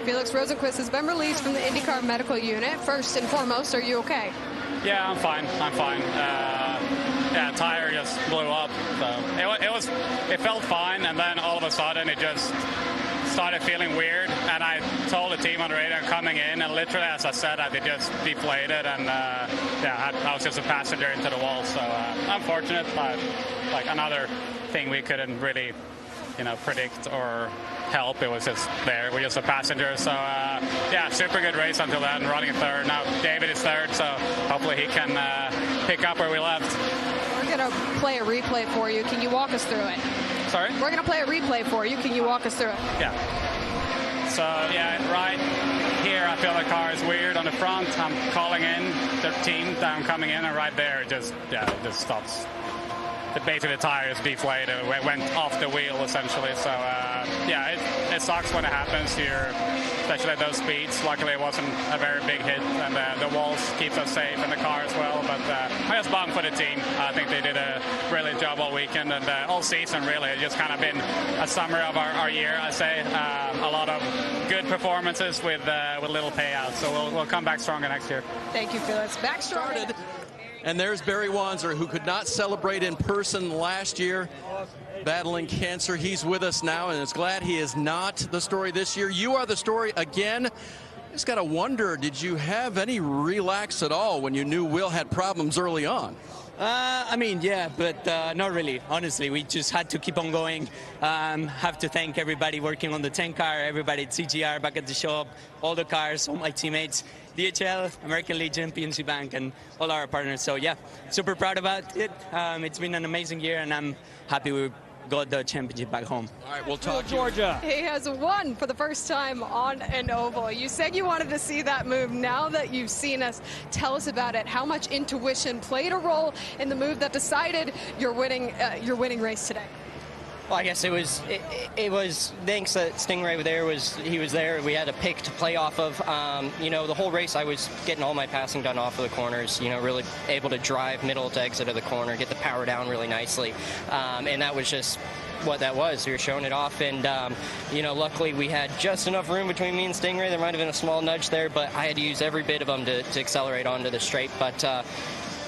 Felix Rosenqvist has been released from the IndyCar medical unit. First and foremost, are you okay? Yeah, I'm fine. Yeah, tire just blew up. So it felt fine, and then all of a sudden it just started feeling weird. And I told the team on the radio coming in, and literally, as I said, it just deflated, and I was just a passenger into the wall. So unfortunate, but like another thing we couldn't really, predict or help. It was just there. We're just a passenger. So yeah, super good race until then. Running third. Now David is third, so hopefully he can pick up where we left. We're going to play a replay for you. Can you walk us through it? Sorry? We're going to play a replay for you. Can you walk us through it? Yeah. So yeah, right here I feel the car is weird on the front. I'm calling in the team that I'm coming in, and right there it just stops. Basically the tire is deflated. It went off the wheel essentially. So yeah, it sucks when it happens here, especially at those speeds. Luckily it wasn't a very big hit, and the walls keeps us safe in the car as well. But I just bummed for the team. I think they did a brilliant job all weekend and all season really. It's just kind of been a summer of our year, I say. A lot of good performances with little payouts. So we'll come back stronger next year. Thank you, Felix. Back started. And there's Barry Wanzer, who could not celebrate in person last year, battling cancer. He's with us now, and is glad he is not the story this year. You are the story again. Just got to wonder, did you have any relax at all when you knew Will had problems early on? Yeah, but not really. Honestly, we just had to keep on going. Have to thank everybody working on the 10 car, everybody at CGR back at the shop, all the cars, all my teammates, DHL, American Legion, PNC Bank, and all our partners. So yeah, super proud about it. It's been an amazing year, and I'm happy we got the championship back home. All right, we'll talk Georgia. He has won for the first time on an oval. You said you wanted to see that move. Now that you've seen us, tell us about it. How much intuition played a role in the move that decided your winning race today? Well, I guess it was thanks that Stingray was there. We had a pick to play off of. The whole race I was getting all my passing done off of the corners, really able to drive middle to exit of the corner, get the power down really nicely. And that was just what that was. We were showing it off, and luckily we had just enough room between me and Stingray. There might have been a small nudge there, but I had to use every bit of them to accelerate onto the straight. But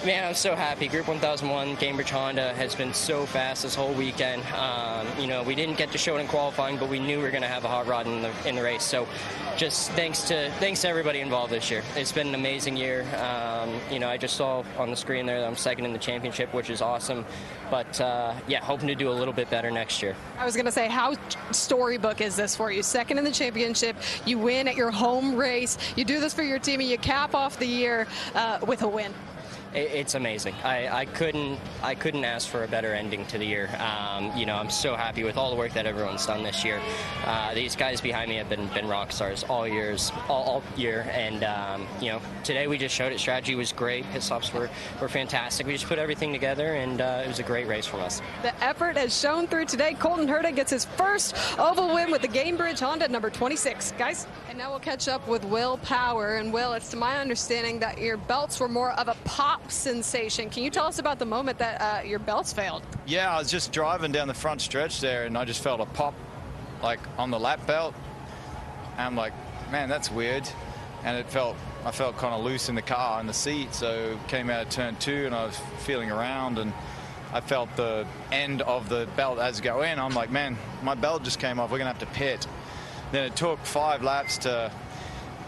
man, I'm so happy. Group 1001, Cambridge Honda has been so fast this whole weekend. We didn't get to show it in qualifying, but we knew we were going to have a hot rod in the race. So just thanks to everybody involved this year. It's been an amazing year. I just saw on the screen there that I'm second in the championship, which is awesome. But hoping to do a little bit better next year. I was going to say, how storybook is this for you? Second in the championship, you win at your home race. You do this for your team, and you cap off the year with a win. It's amazing. I couldn't ask for a better ending to the year. I'm so happy with all the work that everyone's done this year. These guys behind me have been rock stars all year, and today we just showed it. Strategy was great. Pit stops were fantastic. We just put everything together, and it was a great race from us. The effort has shown through today. Colton Herta gets his first oval win with the Cambridge Honda number 26, guys. And now we'll catch up with Will Power. And Will, it's to my understanding that your belts were more of a pop sensation. Can you tell us about the moment that your belts failed? Yeah, I was just driving down the front stretch there, and I just felt a pop like on the lap belt. And I'm like, man, that's weird. And I felt kind of loose in the car, in the seat. So came out of turn 2, and I was feeling around, and I felt the end of the belt as go in. I'm like, man, my belt just came off. We're gonna have to pit. Then it took 5 laps to,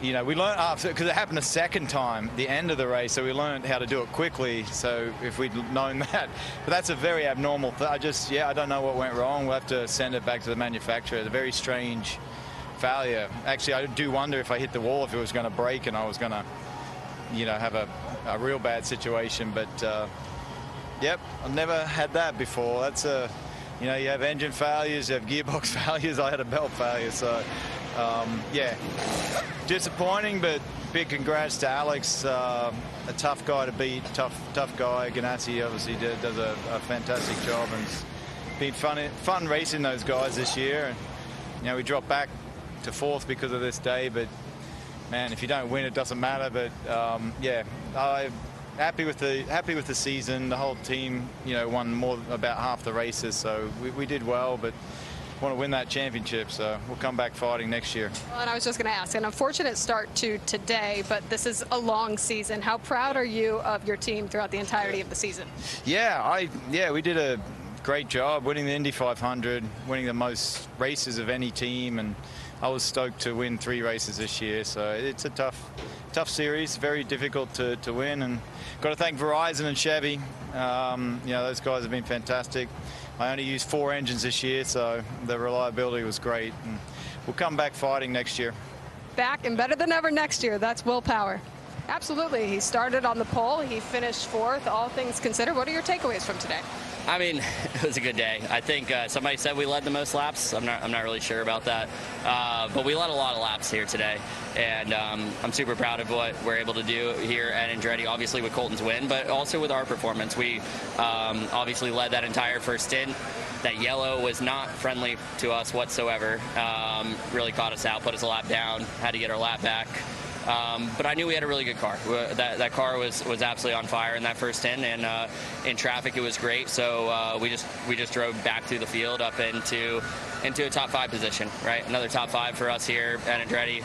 we learned after, because it happened a second time, the end of the race, so we learned how to do it quickly. So if we'd known that, but that's a very abnormal thing. I don't know what went wrong. We'll have to send it back to the manufacturer. It's a very strange failure. Actually, I do wonder if I hit the wall, if it was going to break and I was going to, have a real bad situation. But yep, I've never had that before. That's you have engine failures, you have gearbox failures. I had a belt failure, so. Disappointing, but big congrats to Alex, a tough guy to beat, tough guy. Ganassi obviously does a fantastic job, and it's been fun racing those guys this year. And we dropped back to 4th because of this day, but man, if you don't win, it doesn't matter. But I'm happy with the season. The whole team, won about half the races, so we did well, but. want to win that championship. So we'll come back fighting next year. Well, and I was just going to ask, an unfortunate start to today, but this is a long season. How proud are you of your team throughout the entirety of the season? Yeah, we did a great job winning the Indy 500, winning the most races of any team, and I was stoked to win 3 races this year. So it's a tough series, very difficult to win, and got to thank Verizon and Chevy. You know, those guys have been fantastic. I only used 4 engines this year, so the reliability was great, and we'll come back fighting next year. Back and better than ever next year. That's Will Power. Absolutely. He started on the pole. He finished 4th, all things considered. What are your takeaways from today? I mean, it was a good day. I think somebody said we led the most laps. I'm not really sure about that, but we led a lot of laps here today, and I'm super proud of what we're able to do here at Andretti. Obviously with Colton's win, but also with our performance. We obviously led that entire first stint. That yellow was not friendly to us whatsoever. Really caught us out, put us a lap down. Had to get our lap back. But I knew we had a really good car. That car was absolutely on fire in that first stint, and in traffic it was great. So we just drove back through the field up into a top 5 position. Right, another top 5 for us here at Andretti.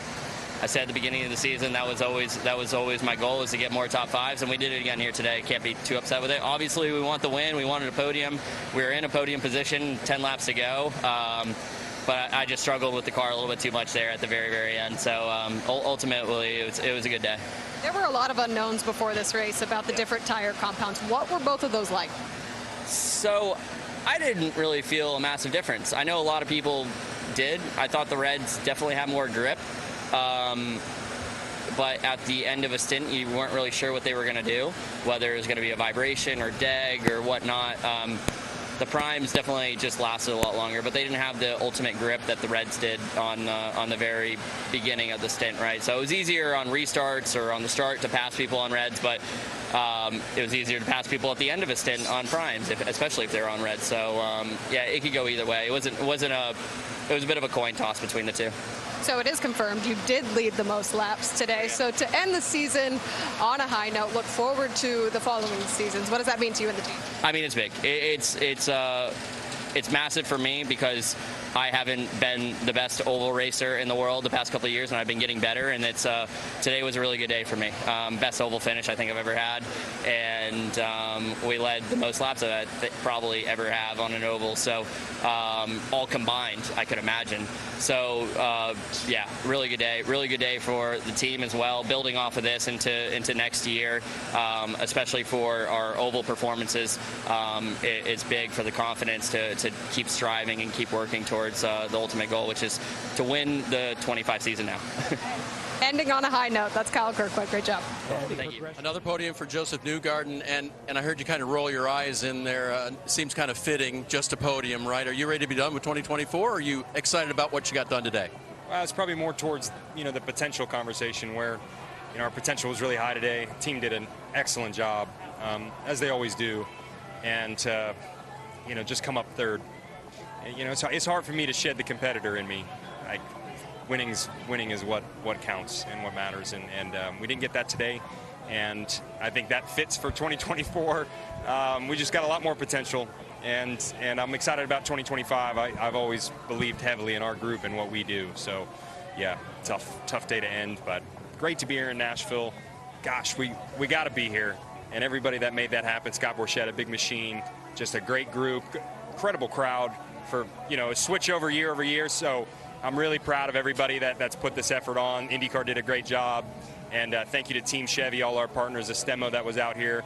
I said at the beginning of the season that was always my goal, is to get more top 5s, and we did it again here today. Can't be too upset with it. Obviously, we want the win. We wanted a podium. We were in a podium position, 10 laps to go. But I just struggled with the car a little bit too much there at the very, very end. So ultimately, it was a good day. There were a lot of unknowns before this race about the different tire compounds. What were both of those like? So I didn't really feel a massive difference. I know a lot of people did. I thought the Reds definitely had more grip. But at the end of a stint, you weren't really sure what they were going to do, whether it was going to be a vibration or deg or whatnot. The primes definitely just lasted a lot longer, but they didn't have the ultimate grip that the Reds did on the very beginning of the stint, right? So it was easier on restarts or on the start to pass people on Reds, but it was easier to pass people at the end of a stint on primes, especially if they're on Reds. So yeah, it could go either way. It was a bit of a coin toss between the two. So it is confirmed you did lead the most laps today. So to end the season on a high note, look forward to the following seasons. What does that mean to you and the team? I mean, it's big. It's massive for me because I haven't been the best oval racer in the world the past couple of years, and I've been getting better. And today was a really good day for me. Best oval finish I think I've ever had, and we led the most laps that I probably ever have on an oval. So all combined, I could imagine. So yeah, really good day. Really good day for the team as well. Building off of this into next year, especially for our oval performances, it's big for the confidence to keep striving and keep working towards the ultimate goal, which is to win the 25 season now. Ending on a high note. That's Kyle Kirkwood. Great job. Thank you. Another podium for Josef Newgarden, and I heard you kind of roll your eyes in there. Seems kind of fitting, just a podium, right? Are you ready to be done with 2024, or are you excited about what you got done today? Well, it's probably more towards, the potential conversation where, our potential was really high today. The team did an excellent job, as they always do. And, just come up third. It's hard for me to shed the competitor in me. Like, winning is what counts and what matters, and we didn't get that today, and I think that fits for 2024. We just got a lot more potential, and I'm excited about 2025. I've always believed heavily in our group and what we do. So yeah, tough day to end, but great to be here in Nashville. Gosh, we got to be here, and everybody that made that happen. Scott Borchett, a big machine, just a great group, incredible crowd for a switch over year. So I'm really proud of everybody that's put this effort on. IndyCar did a great job, and thank you to Team Chevy, all our partners, Estemo that was out here.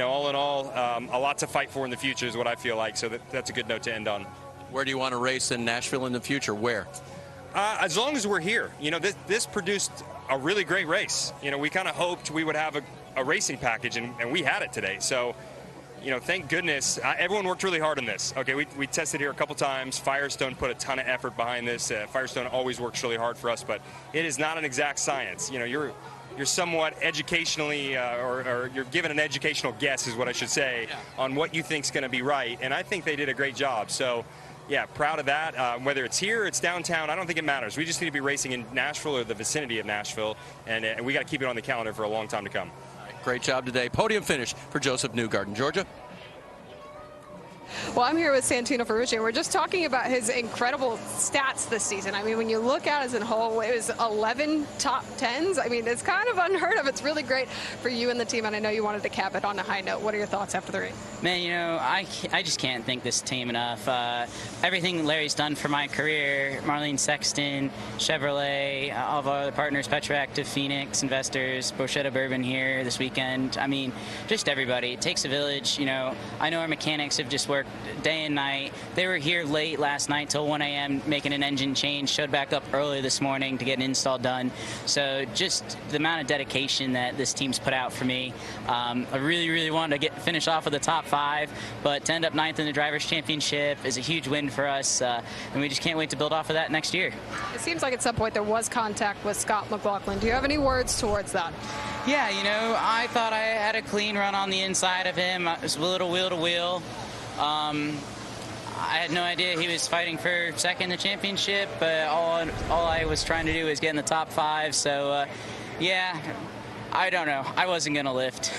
All in all, a lot to fight for in the future is what I feel like. So that's a good note to end on. Where do you want to race in Nashville in the future? Where? As long as we're here. This produced a really great race. We kind of hoped we would have a racing package, and we had it today. So, thank goodness. Everyone worked really hard on this. Okay, we tested here a couple times. Firestone put a ton of effort behind this. Firestone always works really hard for us, but it is not an exact science. You're somewhat educationally, or you're given an educational guess, is what I should say, on what you think's going to be right. And I think they did a great job. So, yeah, proud of that. Whether it's here or it's downtown, I don't think it matters. We just need to be racing in Nashville or the vicinity of Nashville, and we got to keep it on the calendar for a long time to come. Great job today. Podium finish for Josef Newgarden. Georgia? Well, I'm here with Santino Ferrucci, and we're just talking about his incredible stats this season. I mean, when you look at it as a whole, it was 11 top 10s. I mean, it's kind of unheard of. It's really great for you and the team, and I know you wanted to cap it on a high note. What are your thoughts after the race? Man, you know, I just can't thank this team enough. Everything Larry's done for my career, Marlene Sexton, Chevrolet, all of our other partners, Petroactive, Phoenix, Investors, Borchetta Bourbon here this weekend. I mean, just everybody. It takes a village. You know, I know our mechanics have just worked day and night. They were here late last night till 1 a.m. making an engine change, showed back up early this morning to get an install done. So just the amount of dedication that this team's put out for me. I really, really wanted to finish off with the top 5, but to end up 9th in the Drivers' Championship is a huge win for us, and we just can't wait to build off of that next year. It seems like at some point there was contact with Scott McLaughlin. Do you have any words towards that? Yeah, you know, I thought I had a clean run on the inside of him. It was a little wheel to wheel. I had no idea he was fighting for second in the championship, but all I was trying to do was get in the top 5. So, yeah, I don't know. I wasn't going to lift.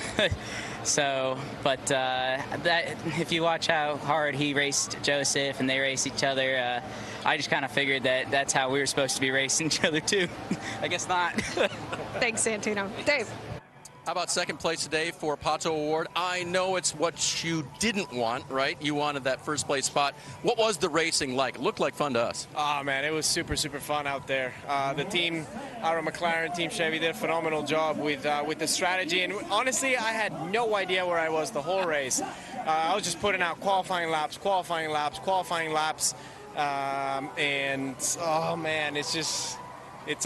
So, but that if you watch how hard he raced Josef and they race each other, I just kind of figured that that's how we were supposed to be racing each other too. I guess not. Thanks, Santino. Dave. How about second place today for Pato O'Ward? I know it's what you didn't want, right? You wanted that first place spot. What was the racing like? It looked like fun to us. Oh, man, it was super, super fun out there. The team, our McLaren, Team Chevy, did a phenomenal job with the strategy. And honestly, I had no idea where I was the whole race. I was just putting out qualifying laps. And, oh, man, it's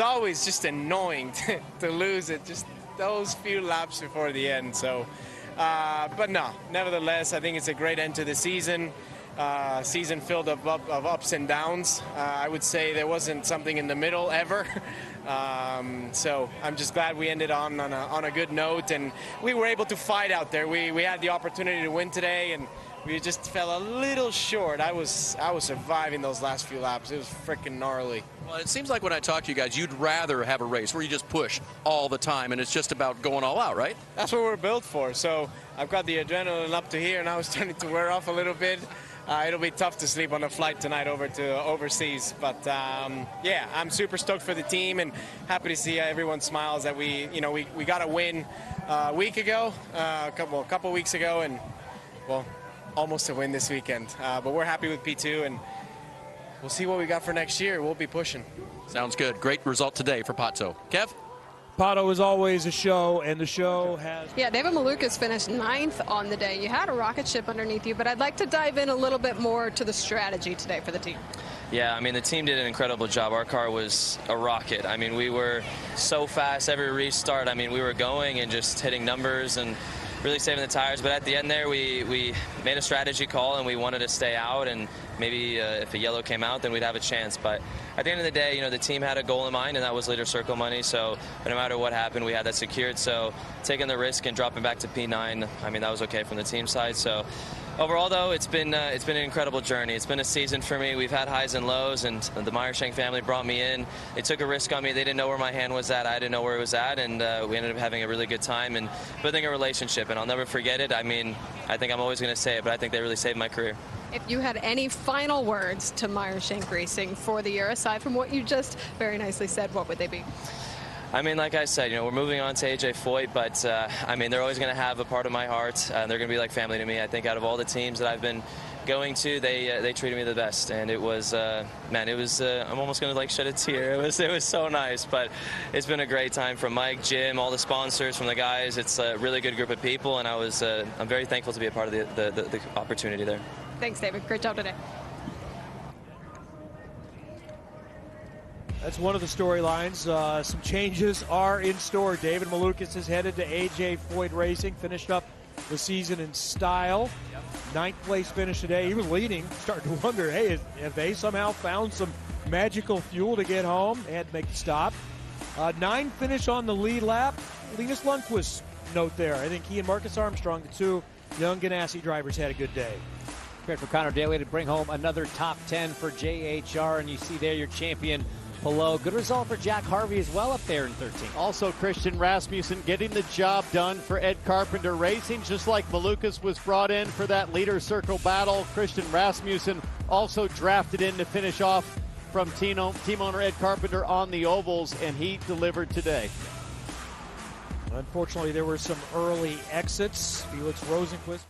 always just annoying to lose it. Just those few laps before the end. So, but no, nevertheless, I think it's a great end to the season. Season filled of ups and downs. I would say there wasn't something in the middle ever. So I'm just glad we ended on a good note, and we were able to fight out there. We had the opportunity to win today, and we just fell a little short. I was surviving those last few laps. It was freaking gnarly. Well, it seems like when I talk to you guys, you'd rather have a race where you just push all the time, and it's just about going all out, right? That's what we're built for. So I've got the adrenaline up to here, and I was starting to wear off a little bit. It'll be tough to sleep on a flight tonight over to overseas. But, yeah, I'm super stoked for the team and happy to see everyone smiles that we got a win a week ago, a couple weeks ago, and, well, almost a win this weekend. But we're happy with P2, and we'll see what we got for next year. We'll be pushing. Sounds good. Great result today for Pato. Kev? Pato is always a show, and the show has... Yeah, David Malukas finished 9th on the day. You had a rocket ship underneath you, but I'd like to dive in a little bit more to the strategy today for the team. Yeah, I mean, the team did an incredible job. Our car was a rocket. I mean, we were so fast every restart. I mean, we were going and just hitting numbers and really saving the tires. But at the end there, we made a strategy call, and we wanted to stay out. And maybe if a yellow came out, then we'd have a chance. But at the end of the day, you know, the team had a goal in mind, and that was leader circle money. So no matter what happened, we had that secured. So taking the risk and dropping back to P9, I mean, that was okay from the team side. So overall, though, it's been an incredible journey. It's been a season for me. We've had highs and lows, and the Meyershank family brought me in. They took a risk on me. They didn't know where my hand was at. I didn't know where it was at, and we ended up having a really good time and building a relationship. And I'll never forget it. I mean, I think I'm always going to say it, but I think they really saved my career. If you had any final words to Meyershank Racing for the year, aside from what you just very nicely said, what would they be? I mean, like I said, you know, we're moving on to AJ Foyt, but I mean, they're always going to have a part of my heart. They're going to be like family to me. I think out of all the teams that I've been going to, they treated me the best, and it was, man, it was. I'm almost going to like shed a tear. It was so nice, but it's been a great time from Mike, Jim, all the sponsors, from the guys. It's a really good group of people, and I'm very thankful to be a part of the opportunity there. Thanks, David. Great job today. That's one of the storylines. Some changes are in store. David Malukas is headed to AJ Foyt Racing, finished up the season in style. 9th place finish today. He was leading. Starting to wonder, hey, have they somehow found some magical fuel to get home? They had to make the stop. 9th finish on the lead lap. Linus Lundqvist note there. I think he and Marcus Armstrong, the two young Ganassi drivers, had a good day. Great for Connor Daly to bring home another top 10 for JHR, and you see there your champion Palou. Good result for Jack Harvey as well up there in 13. Also, Christian Rasmussen getting the job done for Ed Carpenter Racing, just like Malukas was brought in for that leader circle battle. Christian Rasmussen also drafted in to finish off from team owner Ed Carpenter on the ovals, and he delivered today. Unfortunately, there were some early exits. Felix Rosenqvist